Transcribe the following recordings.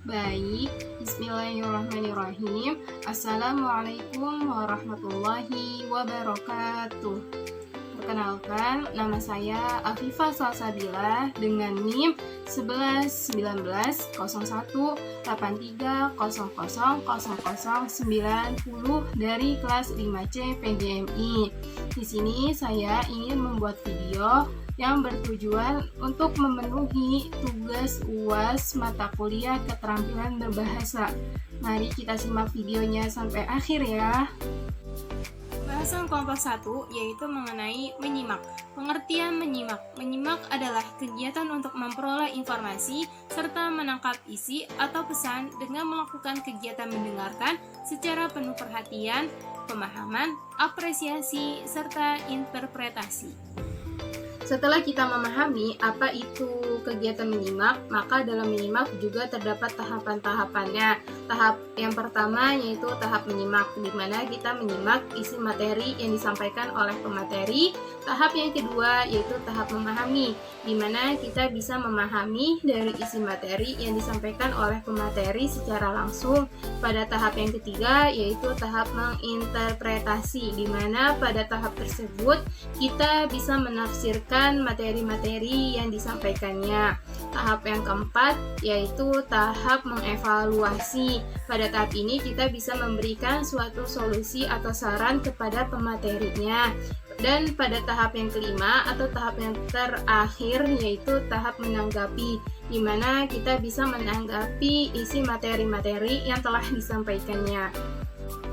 Baik, bismillahirrahmanirrahim. Assalamualaikum warahmatullahi wabarakatuh. Perkenalkan, nama saya Afifah Salsabila dengan NIM 11190183000090 dari kelas 5C PGMI. Di sini saya ingin membuat video yang bertujuan untuk memenuhi tugas UAS mata kuliah keterampilan berbahasa. Mari kita simak videonya sampai akhir ya. Bahasan kelompok 1 yaitu mengenai menyimak. Pengertian menyimak. Menyimak adalah kegiatan untuk memperoleh informasi serta menangkap isi atau pesan dengan melakukan kegiatan mendengarkan secara penuh perhatian, pemahaman, apresiasi, serta interpretasi. Setelah kita memahami apa itu kegiatan menyimak, maka dalam menyimak juga terdapat tahapan-tahapannya. Tahap yang pertama yaitu tahap menyimak, di mana kita menyimak isi materi yang disampaikan oleh pemateri. Tahap yang kedua yaitu tahap memahami, di mana kita bisa memahami dari isi materi yang disampaikan oleh pemateri secara langsung. Pada tahap yang ketiga yaitu tahap menginterpretasi, di mana pada tahap tersebut kita bisa menafsirkan materi-materi yang disampaikannya. Tahap yang keempat yaitu tahap mengevaluasi. Pada tahap ini kita bisa memberikan suatu solusi atau saran kepada pematerinya. Dan pada tahap yang kelima atau tahap yang terakhir yaitu tahap menanggapi, di mana kita bisa menanggapi isi materi-materi yang telah disampaikannya.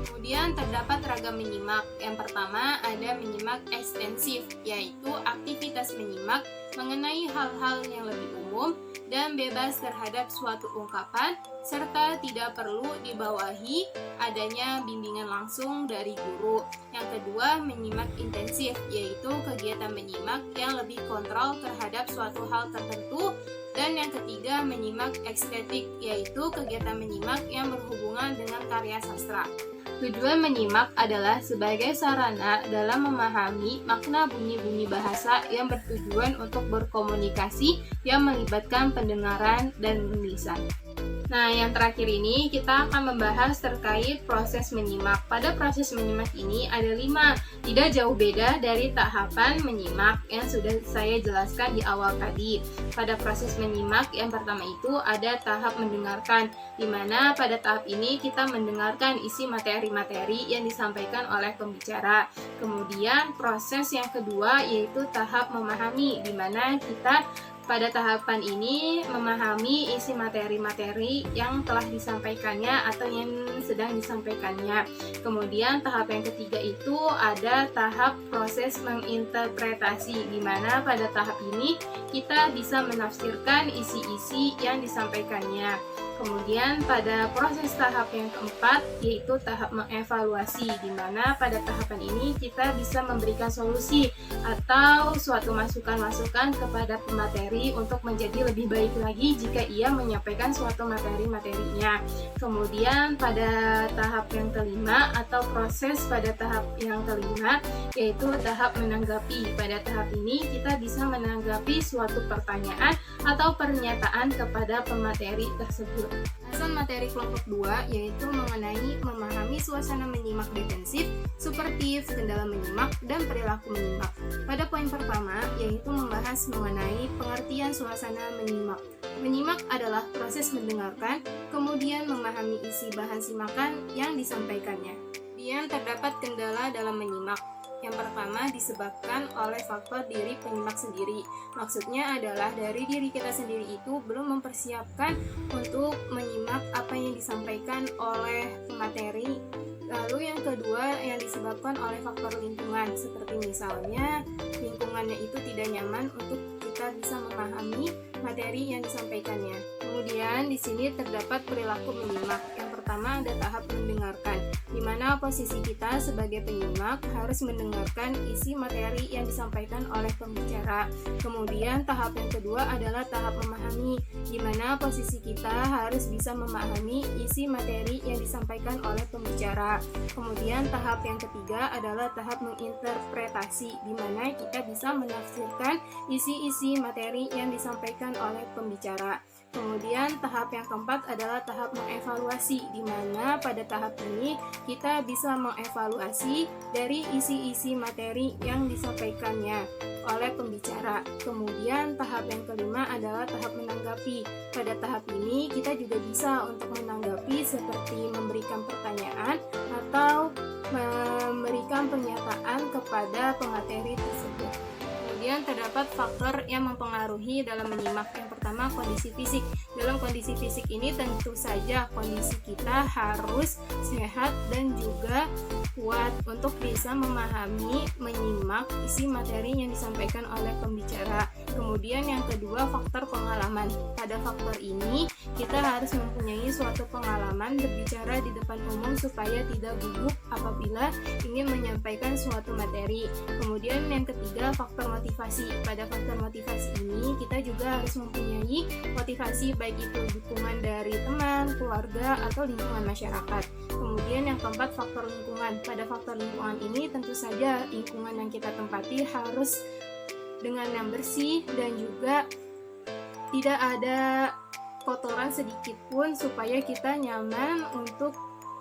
Kemudian terdapat ragam menyimak. Yang pertama ada menyimak ekstensif, yaitu aktivitas menyimak mengenai hal-hal yang lebih umum dan bebas terhadap suatu ungkapan, serta tidak perlu dibawahi adanya bimbingan langsung dari guru. Yang kedua, menyimak intensif, yaitu kegiatan menyimak yang lebih kontrol terhadap suatu hal tertentu. Dan yang ketiga, menyimak estetik, yaitu kegiatan menyimak yang berhubungan dengan karya sastra. Tujuan menyimak adalah sebagai sarana dalam memahami makna bunyi-bunyi bahasa yang bertujuan untuk berkomunikasi yang melibatkan pendengaran dan lisan. Nah, yang terakhir ini kita akan membahas terkait proses menyimak. Pada proses menyimak ini ada 5, tidak jauh beda dari tahapan menyimak yang sudah saya jelaskan di awal tadi. Pada proses menyimak yang pertama itu ada tahap mendengarkan, di mana pada tahap ini kita mendengarkan isi materi-materi yang disampaikan oleh pembicara. Kemudian proses yang kedua yaitu tahap memahami, di mana kita pada tahapan ini memahami isi materi-materi yang telah disampaikannya atau yang sedang disampaikannya. Kemudian tahap yang ketiga itu ada tahap proses menginterpretasi, di mana pada tahap ini kita bisa menafsirkan isi-isi yang disampaikannya. Kemudian pada proses tahap yang keempat yaitu tahap mengevaluasi, di mana pada tahapan ini kita bisa memberikan solusi atau suatu masukan-masukan kepada pemateri untuk menjadi lebih baik lagi jika ia menyampaikan suatu materi-materinya. Kemudian pada tahap yang kelima atau proses pada tahap yang kelima yaitu tahap menanggapi. Pada tahap ini kita bisa menanggapi suatu pertanyaan atau pernyataan kepada pemateri tersebut. Bahasan materi kelompok 2 yaitu mengenai memahami suasana menyimak defensif, suportif, kendala menyimak, dan perilaku menyimak. Pada poin pertama yaitu membahas mengenai pengertian suasana menyimak. Menyimak adalah proses mendengarkan, kemudian memahami isi bahan simakan yang disampaikannya. Kemudian terdapat kendala dalam menyimak. Yang pertama disebabkan oleh faktor diri penyimak sendiri. Maksudnya adalah dari diri kita sendiri itu belum mempersiapkan untuk menyimak apa yang disampaikan oleh pemateri. Lalu yang kedua yang disebabkan oleh faktor lingkungan, seperti misalnya lingkungannya itu tidak nyaman untuk kita bisa memahami materi yang disampaikannya. Kemudian di sini terdapat perilaku menyimak. Yang pertama ada tahap mendengarkan, di mana posisi kita sebagai penyimak harus mendengarkan isi materi yang disampaikan oleh pembicara. Kemudian tahap yang kedua adalah tahap memahami, di mana posisi kita harus bisa memahami isi materi yang disampaikan oleh pembicara. Kemudian tahap yang ketiga adalah tahap menginterpretasi, di mana kita bisa menafsirkan isi-isi materi yang disampaikan oleh pembicara. Kemudian tahap yang keempat adalah tahap mengevaluasi, di mana pada tahap ini kita bisa mengevaluasi dari isi-isi materi yang disampaikannya oleh pembicara. Kemudian tahap yang kelima adalah tahap menanggapi. Pada tahap ini kita juga bisa untuk menanggapi seperti memberikan pertanyaan atau memberikan pernyataan kepada pemateri tersebut. Kemudian terdapat faktor yang mempengaruhi dalam menyimak. Yang pertama, kondisi fisik. Dalam kondisi fisik ini tentu saja kondisi kita harus sehat dan juga kuat untuk bisa memahami, menyimak isi materi yang disampaikan oleh pembicara. Kemudian yang kedua, faktor pengalaman. Pada faktor ini kita harus mempunyai suatu pengalaman berbicara di depan umum supaya tidak gugup apabila ingin menyampaikan suatu materi. Kemudian yang ketiga, faktor motivasi. Pada faktor motivasi ini kita juga harus mempunyai motivasi baik itu dukungan dari teman, keluarga, atau lingkungan masyarakat. Kemudian yang keempat, faktor lingkungan. Pada faktor lingkungan ini tentu saja lingkungan yang kita tempati harus dengan yang bersih dan juga tidak ada kotoran sedikit pun supaya kita nyaman untuk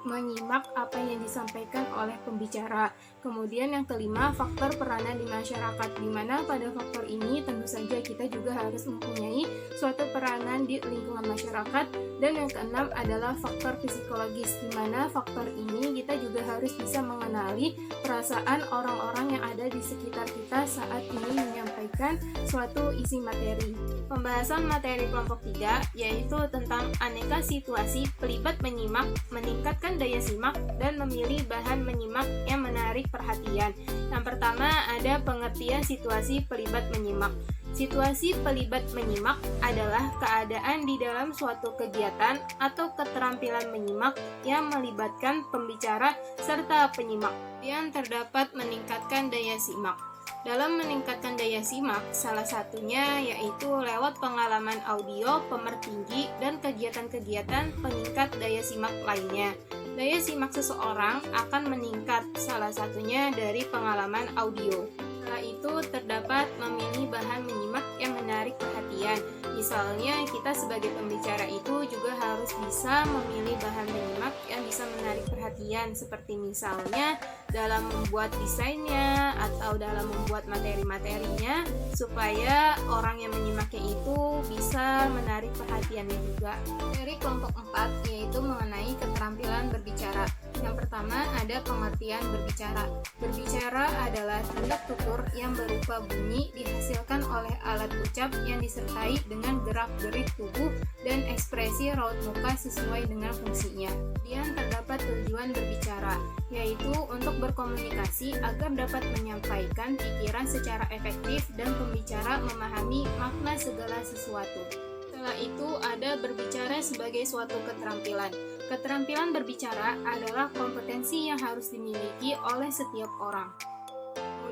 menyimak apa yang disampaikan oleh pembicara. Kemudian yang kelima, faktor peranan di masyarakat, di mana pada faktor ini tentu saja kita juga harus mempunyai suatu peranan di lingkungan masyarakat. Dan yang keenam adalah faktor psikologis, di mana faktor ini kita juga harus bisa mengenali perasaan orang-orang yang ada di sekitar kita saat ingin menyampaikan suatu isi materi. Pembahasan materi kelompok 3 yaitu tentang aneka situasi pelibat menyimak, meningkatkan daya simak, dan memilih bahan menyimak yang menarik perhatian. Yang pertama ada pengertian situasi pelibat menyimak. Situasi pelibat menyimak adalah keadaan di dalam suatu kegiatan atau keterampilan menyimak yang melibatkan pembicara serta penyimak. Yang terdapat meningkatkan daya simak. Dalam meningkatkan daya simak, salah satunya yaitu lewat pengalaman audio, pemertinggi, dan kegiatan-kegiatan peningkat daya simak lainnya. Daya simak seseorang akan meningkat, salah satunya dari pengalaman audio. Setelah itu terdapat memilih bahan menyimak yang menarik perhatian. Misalnya kita sebagai pembicara itu juga harus bisa memilih bahan menyimak yang bisa menarik perhatian, seperti misalnya dalam membuat desainnya atau dalam membuat materi-materinya supaya orang yang menyimaknya itu bisa menarik perhatiannya juga. Dari kelompok 4 yaitu mengenai keterampilan berbicara. Yang pertama ada pengertian berbicara. Berbicara adalah tindak tutur yang berupa bunyi dihasilkan oleh alat ucap yang disertai dengan gerak-gerik tubuh dan ekspresi raut muka sesuai dengan fungsinya. Kemudian terdapat tujuan berbicara, yaitu untuk berkomunikasi agar dapat menyampaikan pikiran secara efektif dan pembicara memahami makna segala sesuatu. Setelah itu ada berbicara sebagai suatu keterampilan. Keterampilan berbicara adalah kompetensi yang harus dimiliki oleh setiap orang.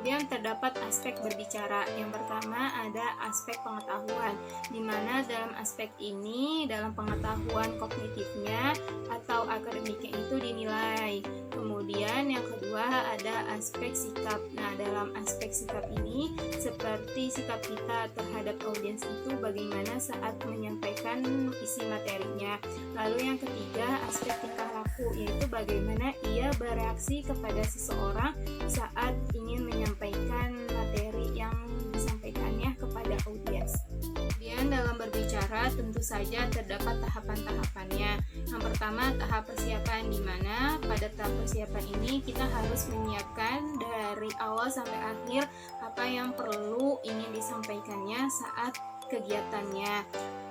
Kemudian terdapat aspek berbicara. Yang pertama ada aspek pengetahuan, di mana dalam aspek ini dalam pengetahuan kognitifnya atau akademiknya itu dinilai. Kemudian yang kedua ada aspek sikap. Nah, dalam aspek sikap ini seperti sikap kita terhadap audiens itu bagaimana saat menyampaikan isi materinya. Lalu yang ketiga aspek tingkah laku, yaitu bagaimana ia bereaksi kepada seseorang saat ingin menyampaikan materi yang disampaikannya kepada audiens. Kemudian dalam berbicara tentu saja terdapat tahapan-tahapannya. Yang pertama tahap persiapan, di mana pada tahap persiapan ini kita harus menyiapkan dari awal sampai akhir apa yang perlu ingin disampaikannya saat kegiatannya.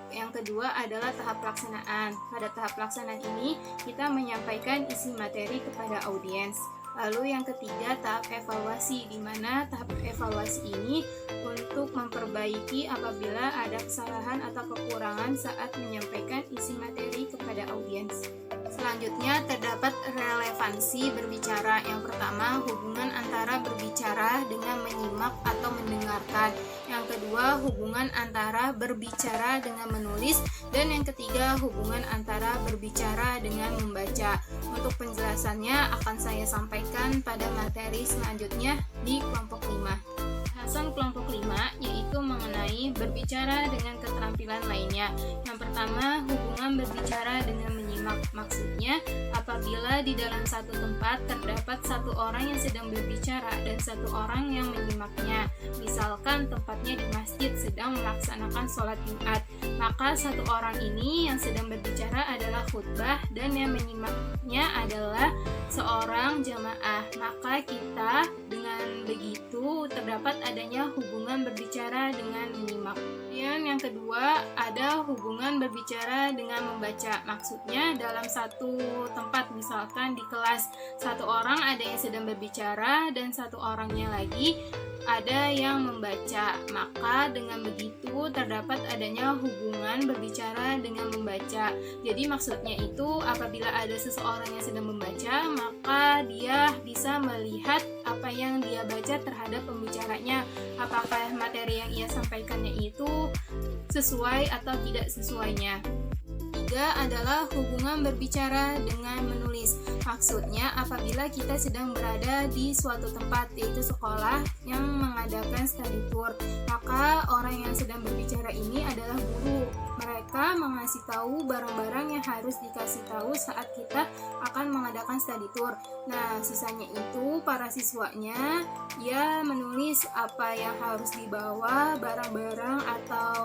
Yang kedua adalah tahap pelaksanaan. Pada tahap pelaksanaan ini kita menyampaikan isi materi kepada audiens. Lalu yang ketiga tahap evaluasi, di mana tahap evaluasi ini untuk memperbaiki apabila ada kesalahan atau kekurangan saat menyampaikan isi materi kepada audiens. Selanjutnya terdapat relevansi berbicara. Yang pertama, hubungan antara berbicara dengan menyimak atau mendengarkan. Yang kedua, hubungan antara berbicara dengan menulis. Dan yang ketiga, hubungan antara berbicara dengan membaca. Untuk penjelasannya akan saya sampaikan pada materi selanjutnya di kelompok 5. Bahasan kelompok 5 yaitu yaitu mengenai berbicara dengan keterampilan lainnya. Yang pertama, hubungan berbicara dengan menyimak. Maksudnya, apabila di dalam satu tempat terdapat satu orang yang sedang berbicara dan satu orang yang menyimaknya. Misalkan tempatnya di masjid sedang melaksanakan sholat Jumat, maka satu orang ini yang sedang berbicara adalah khutbah dan yang menyimaknya adalah seorang jamaah. Maka kita dengan begitu terdapat adanya hubungan berbicara dengan menyimak. Kemudian yang kedua, ada hubungan berbicara dengan membaca. Maksudnya dalam satu tempat, misalkan di kelas, satu orang ada yang sedang berbicara dan satu orangnya lagi ada yang membaca. Maka dengan begitu terdapat adanya hubungan berbicara dengan membaca. Jadi maksudnya itu apabila ada seseorang yang sedang membaca, maka dia bisa melihat apa yang dia baca terhadap pembicaranya, apakah materi yang ia sampaikannya itu sesuai atau tidak sesuainya. Ketiga adalah hubungan berbicara dengan menulis. Maksudnya apabila kita sedang berada di suatu tempat, yaitu sekolah yang mengadakan study tour, maka orang yang sedang berbicara ini adalah guru. Mereka mengasih tahu barang-barang yang harus dikasih tahu saat kita akan mengadakan study tour. Nah, sisanya itu para siswanya ya menulis apa yang harus dibawa, barang-barang atau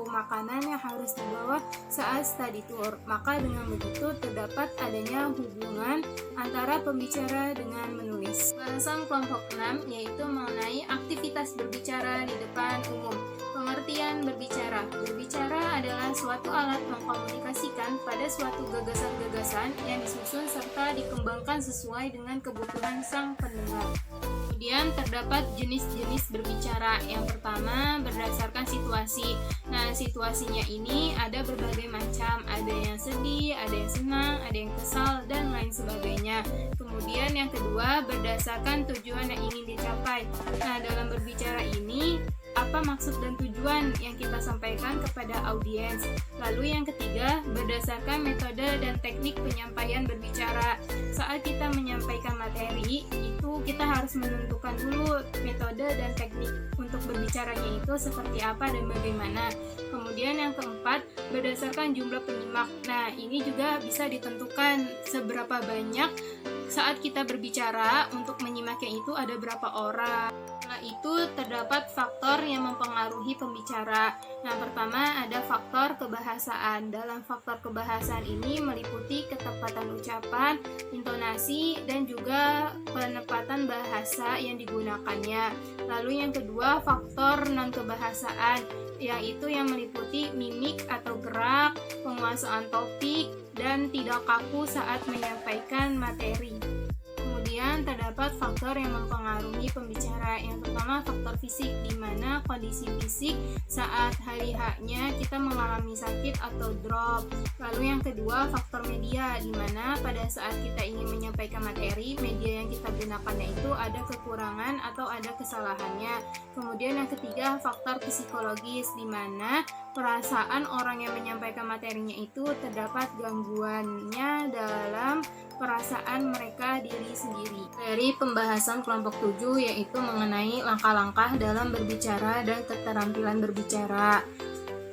makanan yang harus dibawa saat study tour. Maka dengan begitu terdapat adanya hubungan antara pembicara dengan menulis. Bahasan kelompok 6 yaitu mengenai aktivitas berbicara di depan umum. Pengertian berbicara. Berbicara adalah suatu alat mengkomunikasikan pada suatu gagasan-gagasan yang disusun serta dikembangkan sesuai dengan kebutuhan sang pendengar. Kemudian terdapat jenis-jenis berbicara. Yang pertama, berdasarkan situasi. Nah, situasinya ini ada berbagai macam. Ada yang sedih, ada yang senang, ada yang kesal, dan lain sebagainya. Kemudian yang kedua, berdasarkan tujuan yang ingin dicapai. Nah, dalam berbicara ini, apa maksud dan tujuan yang kita sampaikan kepada audiens. Lalu yang ketiga, berdasarkan metode dan teknik penyampaian berbicara. Saat kita menyampaikan materi, itu kita harus menentukan dulu metode dan teknik untuk berbicaranya itu seperti apa dan bagaimana. Kemudian yang keempat, berdasarkan jumlah penyimak. Nah, ini juga bisa ditentukan seberapa banyak saat kita berbicara untuk menyimaknya itu ada berapa orang. Setelah itu terdapat faktor yang mempengaruhi pembicara. Nah, pertama ada faktor kebahasaan. Dalam faktor kebahasaan ini meliputi ketepatan ucapan, intonasi, dan juga penempatan bahasa yang digunakannya. Lalu yang kedua faktor non kebahasaan, yaitu yang meliputi mimik atau gerak, penguasaan topik, dan tidak kaku saat menyampaikan materi. Kemudian terdapat faktor yang mempengaruhi pembicara. Yang pertama faktor fisik, di mana kondisi fisik saat hari H-nya kita mengalami sakit atau drop. Lalu yang kedua faktor media, di mana pada saat kita ingin menyampaikan materi, media yang kita gunakannya itu ada kekurangan atau ada kesalahannya. Kemudian yang ketiga faktor psikologis, di mana perasaan orang yang menyampaikan materinya itu terdapat gangguannya dalam perasaan mereka diri sendiri. Dari pembahasan kelompok 7 yaitu mengenai langkah-langkah dalam berbicara dan keterampilan berbicara.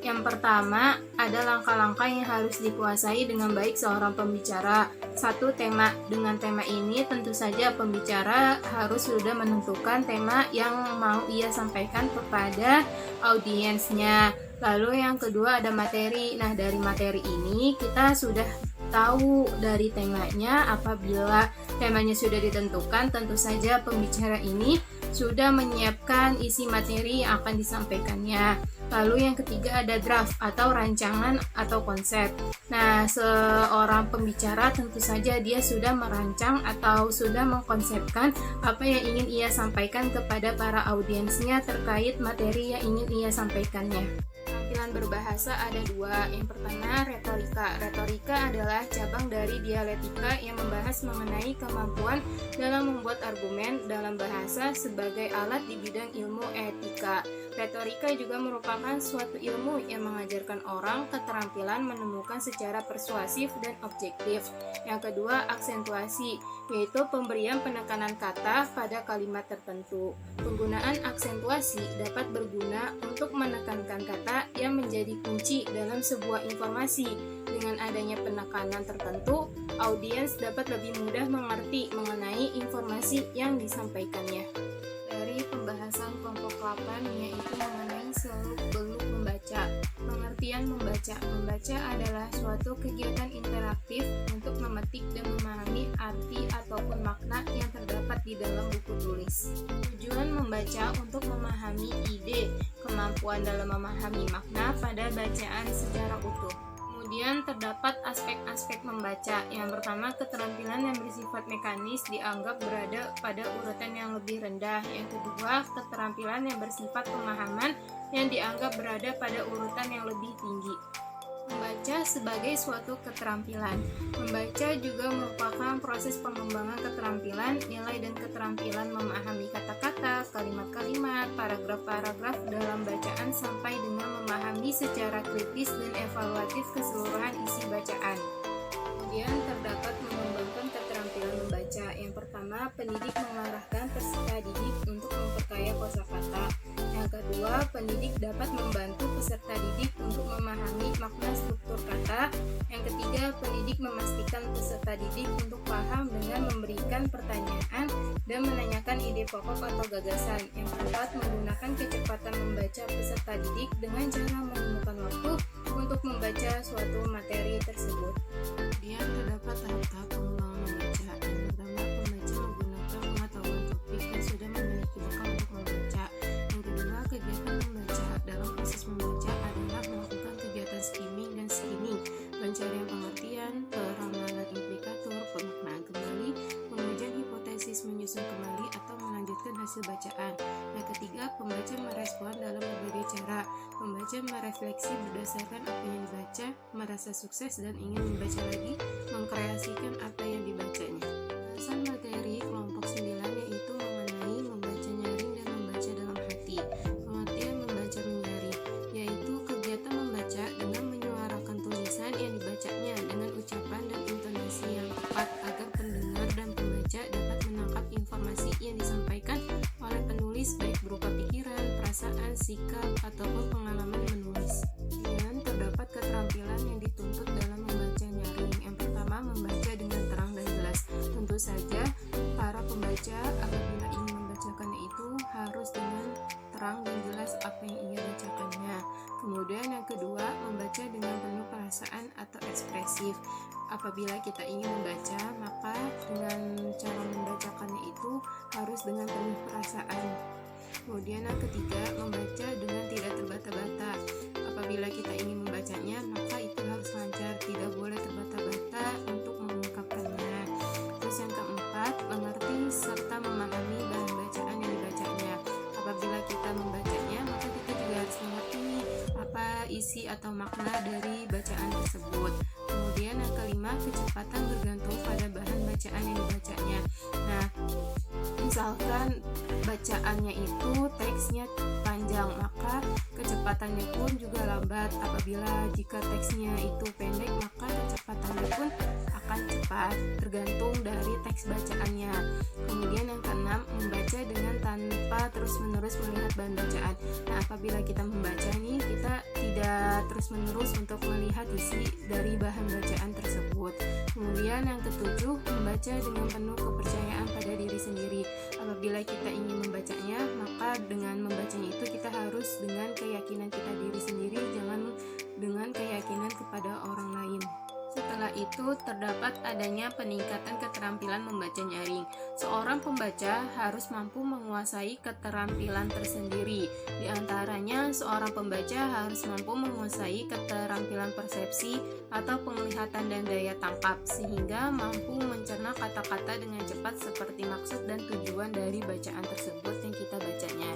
Yang pertama, ada langkah-langkah yang harus dikuasai dengan baik seorang pembicara. Satu, tema. Dengan tema ini tentu saja pembicara harus sudah menentukan tema yang mau ia sampaikan kepada audiensnya. Lalu yang kedua ada materi. Nah, dari materi ini kita sudah tahu dari temanya. Apabila temanya sudah ditentukan, tentu saja pembicara ini sudah menyiapkan isi materi yang akan disampaikannya. Lalu yang ketiga ada draft atau rancangan atau konsep. Nah, seorang pembicara tentu saja dia sudah merancang atau sudah mengkonsepkan apa yang ingin ia sampaikan kepada para audiensnya terkait materi yang ingin ia sampaikannya. Keterampilan berbahasa ada dua. Yang pertama, retorika. Retorika adalah cabang dari dialektika yang membahas mengenai kemampuan dalam membuat argumen dalam bahasa sebagai alat di bidang ilmu etika. Retorika juga merupakan suatu ilmu yang mengajarkan orang keterampilan menemukan secara persuasif dan objektif. Yang kedua, aksentuasi, yaitu pemberian penekanan kata pada kalimat tertentu. Penggunaan aksentuasi dapat berguna untuk menekankan kata yang menjadi kunci dalam sebuah informasi. Dengan adanya penekanan tertentu, audiens dapat lebih mudah mengerti mengenai informasi yang disampaikannya. Dari pembahasan kelompok 8 yaitu mengenai seluk-beluk membaca. Pengertian membaca. Membaca adalah suatu kegiatan interaktif untuk memetik dan memahami arti ataupun makna yang terdapat di dalam buku tulis. Tujuan membaca untuk memahami ide, kemampuan dalam memahami makna pada bacaan secara utuh. Kemudian terdapat aspek-aspek membaca. Yang pertama, keterampilan yang bersifat mekanis dianggap berada pada urutan yang lebih rendah. Yang kedua, keterampilan yang bersifat pemahaman yang dianggap berada pada urutan yang lebih tinggi. Membaca sebagai suatu keterampilan. Membaca juga merupakan proses pengembangan keterampilan, nilai dan keterampilan memahami kata-kata, kalimat-kalimat, paragraf-paragraf dalam bacaan sampai dengan memahami secara kritis dan evaluatif keseluruhan isi bacaan. Kemudian terdapat mengembangkan keterampilan membaca. Yang pertama, pendidik mengarahkan peserta didik untuk memperkaya kosakata. Yang kedua, pendidik dapat membantu peserta didik untuk memahami makna struktur kata. Yang ketiga, pendidik memastikan peserta didik untuk paham dengan memberikan pertanyaan dan menanyakan ide pokok atau gagasan. Yang keempat, menggunakan kecepatan membaca peserta didik dengan cara menemukan waktu untuk membaca suatu materi tersebut. Kemudian terdapat tahap-tahap pengembangan membaca. Yang pertama, pembaca menggunakan pengetahuan topik dan sudah memiliki bekal untuk membaca. Yang kedua, kegiatan membaca. Dalam proses membaca adalah melakukan kegiatan skimming dan skimming, pencarian pengertian, peramalan implikator, pemaknaan kembali, pengujian hipotesis, menyusun kembali atau melanjutkan hasil bacaan. Yang ketiga, pembaca merespon dalam berbagai cara. Pembaca merefleksi berdasarkan apa yang dibaca, merasa sukses dan ingin membaca lagi, mengkreasikan apa yang dibacanya. Bahasan materi kelompok 9 yaitu mengenai membaca nyaring dan membaca dalam hati. Pengertian membaca menyaring, yaitu kegiatan membaca dengan menyuarakan tulisan yang dibacanya dengan ucapan dan intonasi yang tepat agar pendengar dan pembaca dapat menangkap informasi yang disampaikan oleh penulis baik berupa pikiran, perasaan, sikap, ataupun pengalaman menulis. Kemudian terdapat keterampilan yang dituntut dalam membaca nyaring. Yang pertama, membaca dengan terang dan jelas. Tentu saja para pembaca apabila ingin membacakannya itu harus dengan terang dan jelas apa yang ia bacakannya. Kemudian yang kedua, membaca dengan penuh perasaan atau ekspresif. Apabila kita ingin membaca, maka dengan cara membacakannya itu harus dengan penuh perasaan. Kemudian yang ketiga, membaca dengan tidak terbata-bata. Apabila kita ingin membacanya, maka itu harus lancar, tidak boleh terbata-bata untuk mengungkapkannya. Terus yang keempat, mengerti serta memahami bahan bacaan yang dibacanya. Apabila kita membacanya, maka kita juga harus mengerti apa isi atau makna dari bacaan tersebut. Kemudian yang kelima, kecepatan bergantung pada bahan bacaan yang dibacanya. Nah, misalkan bacaannya itu teksnya panjang, maka kecepatannya pun juga lambat. Apabila jika teksnya itu pendek, maka kecepatannya pun akan cepat, tergantung dari teks bacaannya. Kemudian yang keenam, membaca dengan tanpa terus-menerus melihat bahan bacaan. Nah, apabila kita membaca nih, kita tidak terus-menerus untuk melihat isi dari bahan bacaan tersebut. Kemudian yang ketujuh, membaca dengan penuh kepercayaan pada diri sendiri. Apabila kita ingin membacanya, maka dengan membacanya itu kita harus dengan keyakinan kita diri sendiri, jangan dengan keyakinan kepada orang lain. Setelah itu, terdapat adanya peningkatan keterampilan membaca nyaring. Seorang pembaca harus mampu menguasai keterampilan tersendiri. Di antaranya, seorang pembaca harus mampu menguasai keterampilan persepsi atau penglihatan dan daya tangkap, sehingga mampu mencerna kata-kata dengan cepat seperti maksud dan tujuan dari bacaan tersebut yang kita bacanya.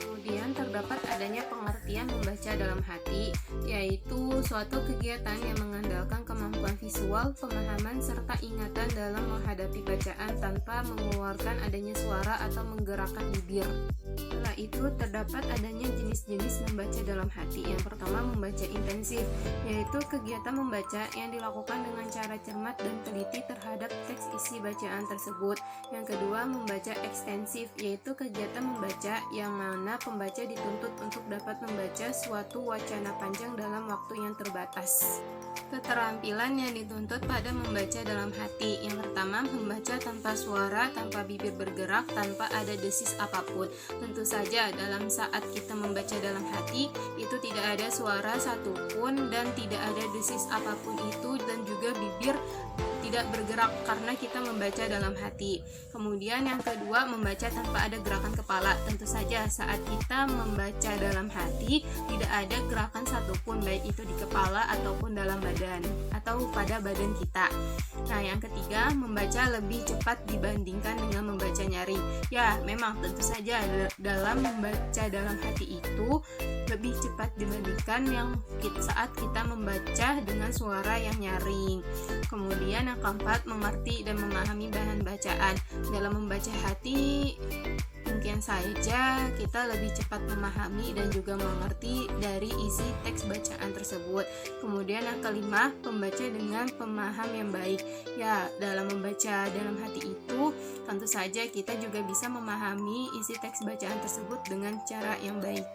Kemudian kemudian terdapat adanya pengertian membaca dalam hati, yaitu suatu kegiatan yang mengandalkan kemampuan visual, pemahaman, serta ingatan dalam menghadapi bacaan tanpa mengeluarkan adanya suara atau menggerakkan bibir. Setelah itu terdapat adanya jenis-jenis membaca dalam hati. Yang pertama, membaca intensif, yaitu kegiatan membaca yang dilakukan dengan cara cermat dan teliti terhadap teks isi bacaan tersebut. Yang kedua, membaca ekstensif, yaitu kegiatan membaca yang mana pembaca dituntut untuk dapat membaca suatu wacana panjang dalam waktu yang terbatas. Keterampilan yang dituntut pada membaca dalam hati. Yang pertama, membaca tanpa suara, tanpa bibir bergerak, tanpa ada desis apapun. Tentu saja dalam saat kita membaca dalam hati, itu tidak ada suara satupun dan tidak ada desis apapun itu, dan juga bibir tidak bergerak karena kita membaca dalam hati. Kemudian yang kedua, membaca tanpa ada gerakan kepala. Tentu saja saat kita membaca dalam hati tidak ada gerakan satupun, baik itu di kepala ataupun dalam badan atau pada badan kita. Nah, yang ketiga, membaca lebih cepat dibandingkan dengan membaca nyaring. Ya, memang tentu saja dalam membaca dalam hati itu lebih cepat dibandingkan yang saat kita membaca dengan suara yang nyaring. Kemudian yang keempat, mengerti dan memahami bahan bacaan. Dalam membaca hati mungkin saja kita lebih cepat memahami dan juga mengerti dari isi teks bacaan tersebut. Kemudian yang kelima, membaca dengan pemaham yang baik. Ya, dalam membaca dalam hati itu tentu saja kita juga bisa memahami isi teks bacaan tersebut dengan cara yang baik.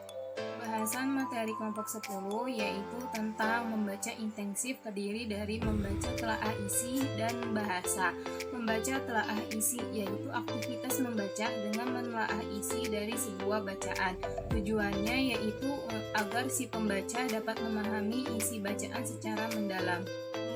Bahasan materi kelompok 10 yaitu tentang membaca intensif, terdiri dari membaca telaah isi dan bahasa. Membaca telaah isi yaitu aktivitas membaca dengan menelaah isi dari sebuah bacaan. Tujuannya yaitu agar si pembaca dapat memahami isi bacaan secara mendalam.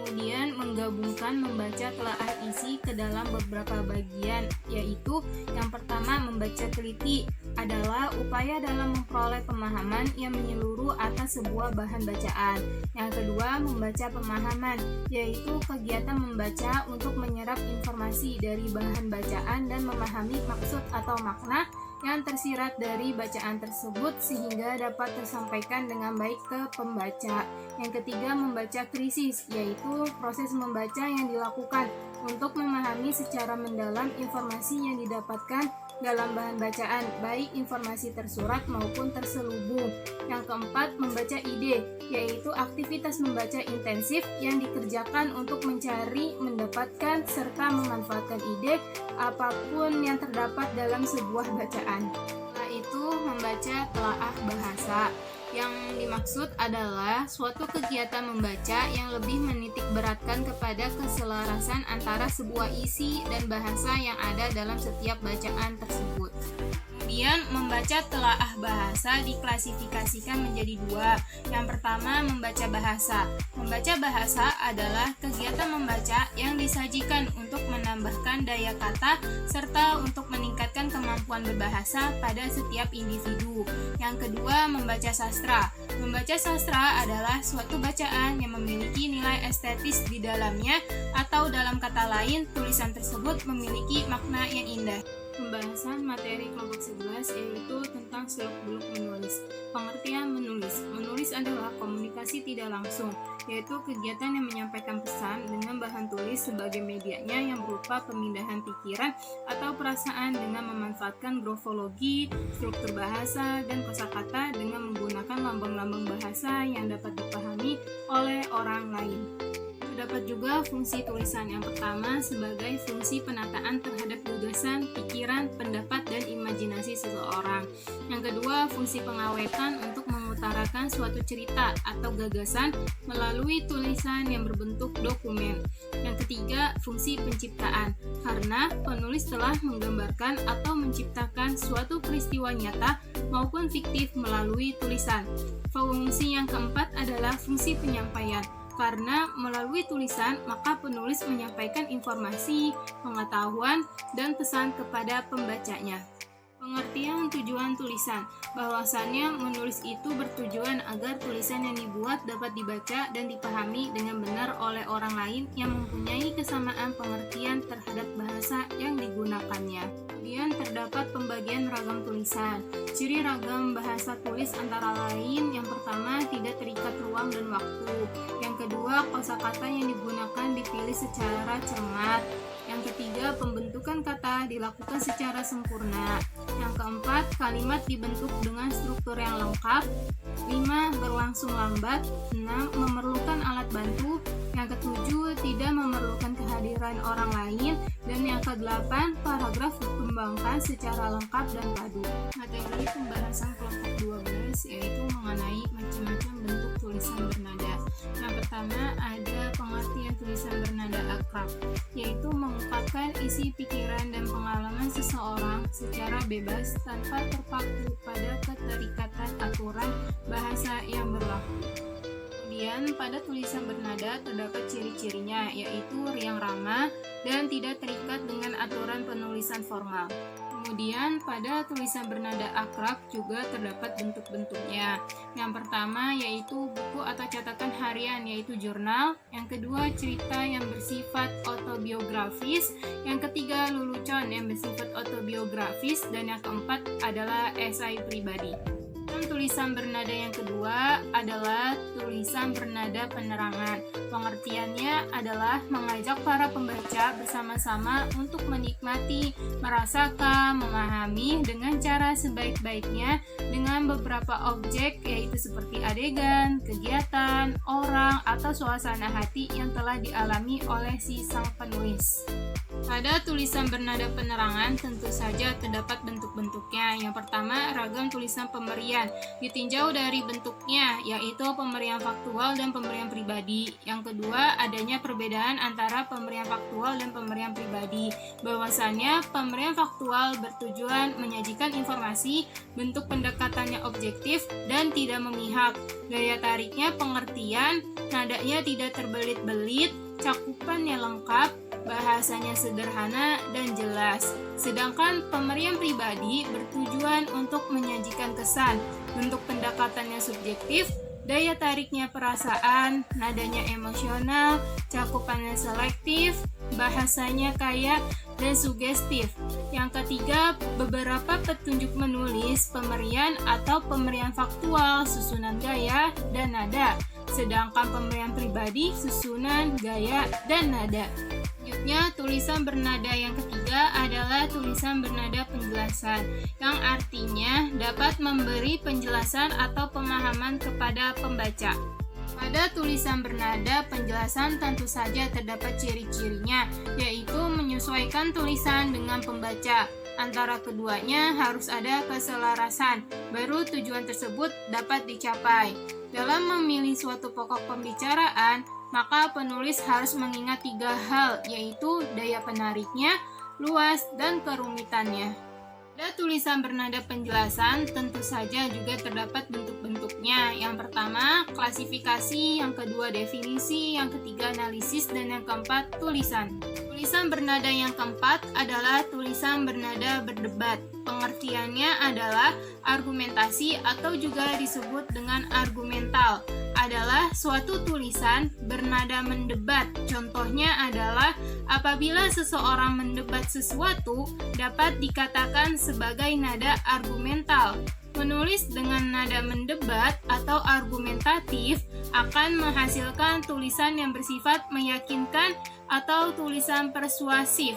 Kemudian menggabungkan membaca telaah isi ke dalam beberapa bagian, yaitu yang pertama, membaca teliti adalah upaya dalam memperoleh pemahaman yang menyeluruh atas sebuah bahan bacaan. Yang kedua, membaca pemahaman, yaitu kegiatan membaca untuk menyerap informasi dari bahan bacaan dan memahami maksud atau makna yang tersirat dari bacaan tersebut sehingga dapat tersampaikan dengan baik ke pembaca. Yang ketiga, membaca krisis, yaitu proses membaca yang dilakukan untuk memahami secara mendalam informasi yang didapatkan dalam bahan bacaan, baik informasi tersurat maupun terselubung. Yang keempat, membaca ide, yaitu aktivitas membaca intensif yang dikerjakan untuk mencari, mendapatkan, serta memanfaatkan ide apapun yang terdapat dalam sebuah bacaan. Setelah itu, membaca telaah bahasa. Yang dimaksud adalah suatu kegiatan membaca yang lebih menitik beratkan kepada keselarasan antara sebuah isi dan bahasa yang ada dalam setiap bacaan tersebut. Kemudian, membaca telaah bahasa diklasifikasikan menjadi dua. Yang pertama, membaca bahasa. Membaca bahasa adalah kegiatan membaca yang disajikan untuk menambahkan daya kata serta untuk meningkatkan kemampuan berbahasa pada setiap individu. Yang kedua, membaca sastra. Membaca sastra adalah suatu bacaan yang memiliki nilai estetis di dalamnya, atau dalam kata lain, tulisan tersebut memiliki makna yang indah. Pembahasan materi kelompok 11 yaitu tentang seluk-beluk menulis. Pengertian menulis. Menulis adalah komunikasi tidak langsung, yaitu kegiatan yang menyampaikan pesan dengan bahan tulis sebagai medianya yang berupa pemindahan pikiran atau perasaan dengan memanfaatkan grafologi, struktur bahasa, dan kosakata dengan menggunakan lambang-lambang bahasa yang dapat dipahami oleh orang lain. Terdapat juga fungsi tulisan. Yang pertama, sebagai fungsi penataan terhadap gagasan, pikiran, pendapat, dan imajinasi seseorang. Yang kedua, fungsi pengawetan untuk mengutarakan suatu cerita atau gagasan melalui tulisan yang berbentuk dokumen. Yang ketiga, fungsi penciptaan, karena penulis telah menggambarkan atau menciptakan suatu peristiwa nyata maupun fiktif melalui tulisan. Fungsi yang keempat adalah fungsi penyampaian, karena melalui tulisan maka penulis menyampaikan informasi, pengetahuan, dan pesan kepada pembacanya. Pengertian tujuan tulisan, bahwasannya menulis itu bertujuan agar tulisan yang dibuat dapat dibaca dan dipahami dengan benar oleh orang lain yang mempunyai kesamaan pengertian terhadap bahasa yang digunakannya. Kemudian terdapat pembagian ragam tulisan. Ciri ragam bahasa tulis antara lain, yang pertama tidak terikat ruang dan waktu. Yang kedua, kosakata yang digunakan dipilih secara cermat. Yang ketiga, pembentukan kata dilakukan secara sempurna. Yang keempat, kalimat dibentuk dengan struktur yang lengkap. 5. Berlangsung lambat. 6. Memerlukan alat bantu. Yang ketujuh, tidak memerlukan kehadiran orang lain. Dan yang kedelapan, paragraf dikembangkan secara lengkap dan padu. Materi pembahasan kelompok 12 yaitu mengenai macam-macam bentuk tulisan bernada. Yang pertama ada pengertian tulisan bernada akrab, yaitu mengungkapkan isi pikiran dan pengalaman seseorang secara bebas tanpa terpaku pada keterikatan aturan bahasa yang berlaku. Kemudian pada tulisan bernada terdapat ciri-cirinya, yaitu riang ramah dan tidak terikat dengan aturan penulisan formal. Kemudian pada tulisan bernada akrab juga terdapat bentuk-bentuknya. Yang pertama yaitu buku atau catatan harian, yaitu jurnal. Yang kedua cerita yang bersifat autobiografis. Yang ketiga lelucon yang bersifat autobiografis. Dan yang keempat adalah esai pribadi. Tulisan bernada yang kedua adalah tulisan bernada penerangan. Pengertiannya adalah mengajak para pembaca bersama-sama untuk menikmati, merasakan, memahami dengan cara sebaik-baiknya dengan beberapa objek, yaitu seperti adegan, kegiatan, orang, atau suasana hati yang telah dialami oleh si sang penulis. Pada tulisan bernada penerangan tentu saja terdapat bentuk-bentuknya. Yang pertama, ragam tulisan pemberian. Ditinjau dari bentuknya, yaitu pemberian faktual dan pemberian pribadi. Yang kedua, adanya perbedaan antara pemberian faktual dan pemberian pribadi. Bahwasannya, pemberian faktual bertujuan menyajikan informasi, bentuk pendekatannya objektif dan tidak memihak. Gaya tariknya pengertian, nadanya tidak terbelit-belit, cakupannya lengkap, bahasanya sederhana dan jelas. Sedangkan pemberian pribadi bertujuan untuk menyajikan kesan, bentuk pendekatannya subjektif, daya tariknya perasaan, nadanya emosional, cakupannya selektif, bahasanya kaya dan sugestif. Yang ketiga, beberapa petunjuk menulis, pemberian atau pemberian faktual, susunan gaya dan nada. Sedangkan pemberian pribadi, susunan, gaya, dan nada. Selanjutnya, tulisan bernada yang ketiga adalah tulisan bernada penjelasan, yang artinya dapat memberi penjelasan atau pemahaman kepada pembaca. Pada tulisan bernada penjelasan tentu saja terdapat ciri-cirinya, yaitu menyesuaikan tulisan dengan pembaca. Antara keduanya harus ada keselarasan, baru tujuan tersebut dapat dicapai. Dalam memilih suatu pokok pembicaraan, maka penulis harus mengingat 3 hal, yaitu daya penariknya, luas, dan kerumitannya. Pada tulisan bernada penjelasan tentu saja juga terdapat bentuk-bentuknya. Yang pertama, klasifikasi, yang kedua definisi, yang ketiga analisis, dan yang keempat tulisan. Tulisan bernada yang keempat adalah tulisan bernada berdebat. Pengertiannya adalah argumentasi atau juga disebut dengan argumental. Adalah suatu tulisan bernada mendebat. Contohnya adalah apabila seseorang mendebat sesuatu dapat dikatakan sebagai nada argumental. Menulis dengan nada mendebat atau argumentatif akan menghasilkan tulisan yang bersifat meyakinkan atau tulisan persuasif.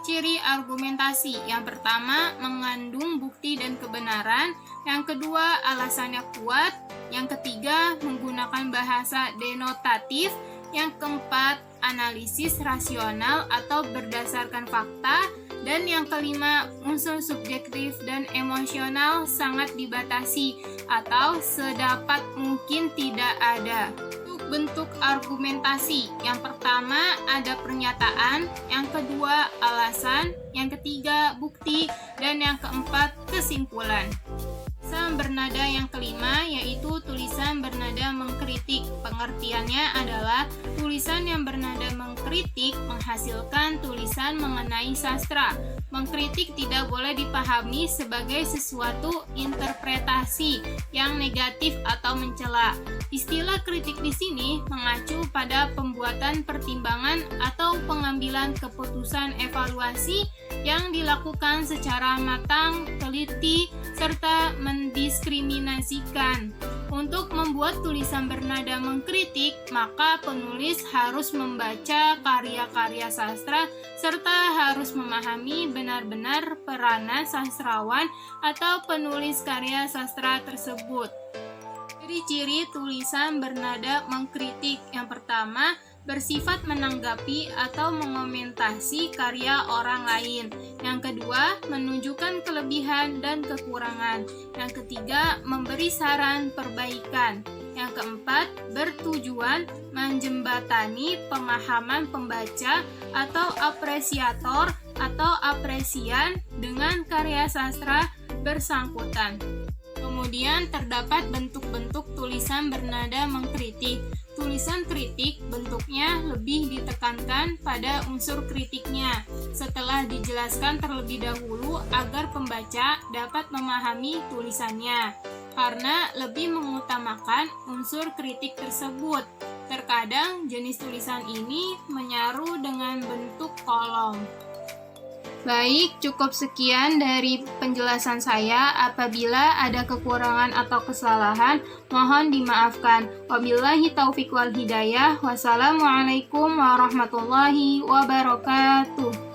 Ciri argumentasi yang pertama mengandung bukti dan kebenaran, yang kedua alasannya kuat, yang ketiga menggunakan bahasa denotatif, yang keempat analisis rasional atau berdasarkan fakta, dan yang kelima unsur subjektif dan emosional sangat dibatasi atau sedapat mungkin tidak ada. Bentuk argumentasi. Yang pertama ada pernyataan, yang kedua alasan, yang ketiga bukti, dan yang keempat kesimpulan. Tulisan bernada yang kelima yaitu tulisan bernada mengkritik. Pengertiannya adalah tulisan yang bernada mengkritik menghasilkan tulisan mengenai sastra. Mengkritik tidak boleh dipahami sebagai sesuatu interpretasi yang negatif atau mencela. Istilah kritik di sini mengacu pada pembuatan pertimbangan atau pengambilan keputusan evaluasi yang dilakukan secara matang, teliti, serta mendiskriminasikan. Untuk membuat tulisan bernada mengkritik, maka penulis harus membaca karya-karya sastra serta harus memahami benar-benar peranan sastrawan atau penulis karya sastra tersebut. Ciri-ciri tulisan bernada mengkritik. Yang pertama, bersifat menanggapi atau mengomentasi karya orang lain. Yang kedua, menunjukkan kelebihan dan kekurangan. Yang ketiga, memberi saran perbaikan. Yang keempat, bertujuan menjembatani pemahaman pembaca atau apresiator atau apresian dengan karya sastra bersangkutan. Kemudian terdapat bentuk-bentuk tulisan bernada mengkritik. Tulisan kritik bentuknya lebih ditekankan pada unsur kritiknya setelah dijelaskan terlebih dahulu agar pembaca dapat memahami tulisannya, karena lebih mengutamakan unsur kritik tersebut. Terkadang jenis tulisan ini menyaru dengan bentuk kolom. Baik, cukup sekian dari penjelasan saya. Apabila ada kekurangan atau kesalahan, mohon dimaafkan. Wabillahi taufiq wal hidayah. Wassalamualaikum warahmatullahi wabarakatuh.